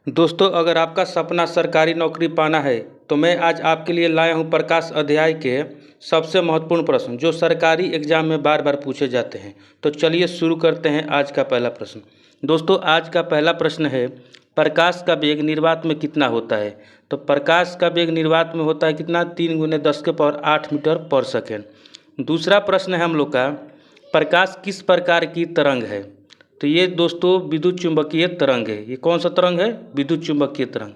दोस्तों, अगर आपका सपना सरकारी नौकरी पाना है तो मैं आज आपके लिए लाया हूं प्रकाश अध्याय के सबसे महत्वपूर्ण प्रश्न जो सरकारी एग्जाम में बार बार पूछे जाते हैं। तो चलिए शुरू करते हैं आज का पहला प्रश्न। दोस्तों, आज का पहला प्रश्न है, प्रकाश का वेग निर्वात में कितना होता है? तो प्रकाश का वेग निर्वात में होता है कितना? 3 × 10⁸ मीटर पर सेकेंड। दूसरा प्रश्न है हम लोग का, प्रकाश किस प्रकार की तरंग है? तो ये दोस्तों विद्युत चुंबकीय तरंग है। ये कौन सा तरंग है? विद्युत चुंबकीय तरंग।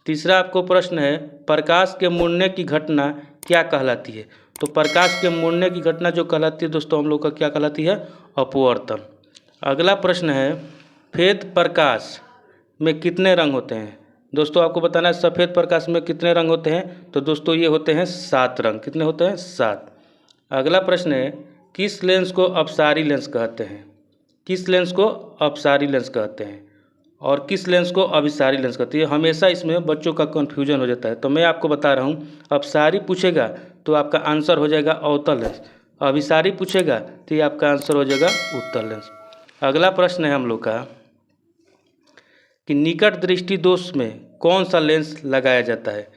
तीसरा आपको प्रश्न है, प्रकाश के मुड़ने की घटना क्या कहलाती है? तो प्रकाश के मुड़ने की घटना जो कहलाती है दोस्तों हम लोग का क्या कहलाती है? अपवर्तन। अगला प्रश्न है, सफ़ेद प्रकाश में कितने रंग होते हैं? दोस्तों आपको बताना है सफ़ेद प्रकाश में कितने रंग होते हैं? तो दोस्तों ये होते हैं 7 रंग। कितने होते हैं? 7। अगला प्रश्न है, किस लेंस को अपसारी लेंस कहते हैं? किस लेंस को अपसारी लेंस कहते हैं और किस लेंस को अभिसारी लेंस कहते हैं? हमेशा इसमें बच्चों का कन्फ्यूजन हो जाता है, तो मैं आपको बता रहा हूँ, अपसारी पूछेगा तो आपका आंसर हो जाएगा अवतल लेंस, अभिसारी पूछेगा तो ये आपका आंसर हो जाएगा उत्तल लेंस। अगला प्रश्न है हम लोग का कि निकट दृष्टि दोष में कौन सा लेंस लगाया जाता है?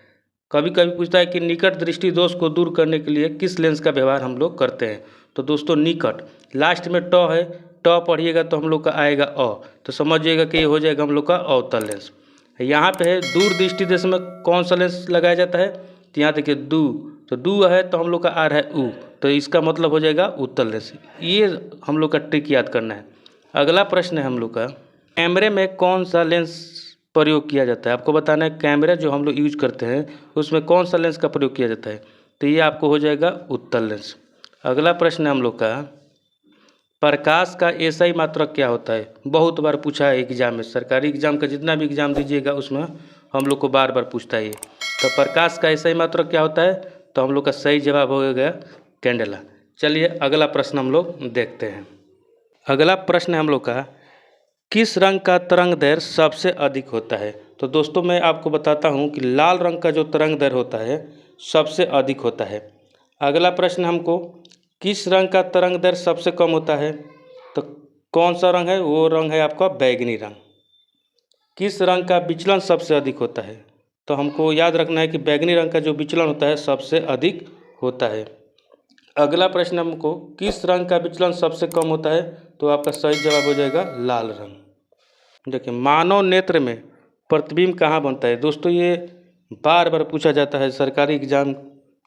कभी कभी पूछता है कि निकट दृष्टि दोष को दूर करने के लिए किस लेंस का व्यवहार हम लोग करते हैं? तो दोस्तों निकट, लास्ट में ट है, ट पढ़िएगा तो हम लोग का आएगा अ, तो समझिएगा कि ये हो जाएगा हम लोग का अवतल लेंस। यहाँ पे है दूर दृष्टि देश में कौन सा लेंस लगाया जाता है? तो यहाँ देखिए दू, तो दू है तो हम लोग का आ रहा है ऊ, तो इसका मतलब हो जाएगा उत्तल लेंस। ये हम लोग का ट्रिक याद करना है। अगला प्रश्न है हम लोग का, कैमरे में कौन सा लेंस प्रयोग किया जाता है? आपको बताना है कैमरा जो हम लोग यूज करते हैं उसमें कौन सा लेंस का प्रयोग किया जाता है? तो ये आपको हो जाएगा उत्तल लेंस। अगला प्रश्न है हम लोग का, प्रकाश का एसआई मात्रक क्या होता है? बहुत बार पूछा है एग्जाम में, सरकारी एग्जाम का जितना भी एग्जाम दीजिएगा उसमें हम लोग को बार बार पूछता है ये। तो प्रकाश का एसआई मात्रक क्या होता है? तो हम लोग का सही जवाब हो गया कैंडेला। चलिए अगला प्रश्न हम लोग देखते हैं। अगला प्रश्न है हम लोग का, किस रंग का तरंग दैर्घ्य सबसे अधिक होता है? तो दोस्तों मैं आपको बताता हूँ कि लाल रंग का जो तरंग दैर्घ्य होता है सबसे अधिक होता है। अगला प्रश्न हमको, किस रंग का तरंग दैर्घ्य सबसे कम होता है? तो कौन सा रंग है? वो रंग है आपका बैगनी रंग। किस रंग का विचलन सबसे अधिक होता है? तो हमको याद रखना है कि बैगनी रंग का जो विचलन होता है सबसे अधिक होता है। अगला प्रश्न हमको, किस रंग का विचलन सबसे कम होता है? तो आपका सही जवाब हो जाएगा लाल रंग। देखिए, मानव नेत्र में प्रतिबिंब कहाँ बनता है? दोस्तों ये बार बार पूछा जाता है, सरकारी एग्जाम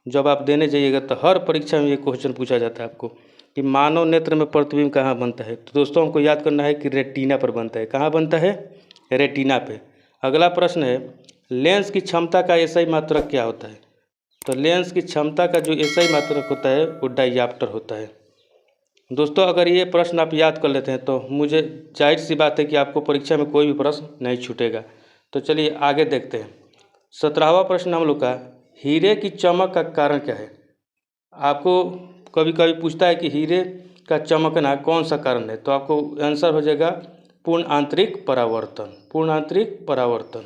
जब आप देने जाइएगा तो हर परीक्षा में ये क्वेश्चन पूछा जाता है आपको कि मानव नेत्र में प्रतिबिंब कहाँ बनता है। तो दोस्तों हमको याद करना है कि रेटिना पर बनता है। कहाँ बनता है? रेटिना पे। अगला प्रश्न है, लेंस की क्षमता का एसआई मात्रक क्या होता है? तो लेंस की क्षमता का जो एसआई मात्रक होता है वो डायऑप्टर होता है। दोस्तों अगर ये प्रश्न आप याद कर लेते हैं तो मुझे जाहिर सी बात है कि आपको परीक्षा में कोई भी प्रश्न नहीं छूटेगा। तो चलिए आगे देखते हैं। 17वां प्रश्न हम लोग का, हीरे की चमक का कारण क्या है? आपको कभी कभी पूछता है कि हीरे का चमकना कौन सा कारण है? तो आपको आंसर हो जाएगा पूर्ण आंतरिक परावर्तन। पूर्ण आंतरिक परावर्तन।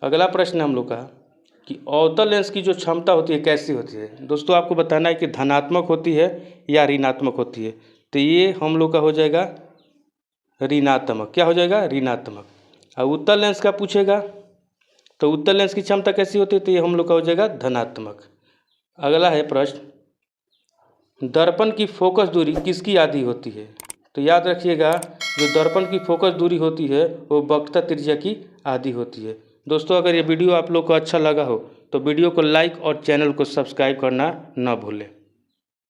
अगला प्रश्न हम लोग का कि अवतल लेंस की जो क्षमता होती है कैसी होती है? दोस्तों आपको बताना है कि धनात्मक होती है या ऋणात्मक होती है। तो ये हम लोग का हो जाएगा ऋणात्मक। क्या हो जाएगा? ऋणात्मक। और उत्तल लेंस का पूछेगा तो उत्तल लेंस की क्षमता कैसी होती है? तो ये हम लोग का हो जाएगा धनात्मक। अगला है प्रश्न, दर्पण की फोकस दूरी किसकी आधी होती है? तो याद रखिएगा, जो दर्पण की फोकस दूरी होती है वो वक्रता त्रिज्या की आधी होती है। दोस्तों अगर ये वीडियो आप लोग को अच्छा लगा हो तो वीडियो को लाइक और चैनल को सब्सक्राइब करना न भूलें।